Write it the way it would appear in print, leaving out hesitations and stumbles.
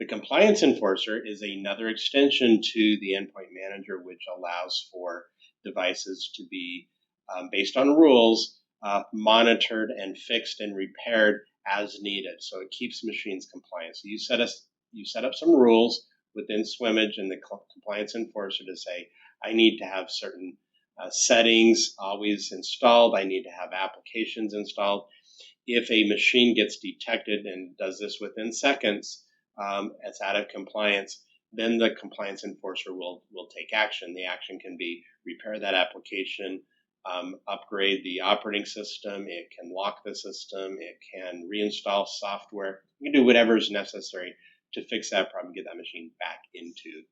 The compliance enforcer is another extension to the endpoint manager, which allows for devices to be, based on rules, monitored and fixed and repaired as needed. So it keeps machines compliant. So you set up some rules within Swimage and the compliance enforcer to say, I need to have certain settings always installed. I need to have applications installed. If a machine gets detected and does this within seconds, it's out of compliance, then the compliance enforcer will take action. The action can be repair that application, upgrade the operating system, it can lock the system, it can reinstall software. You can do whatever is necessary to fix that problem, get that machine back into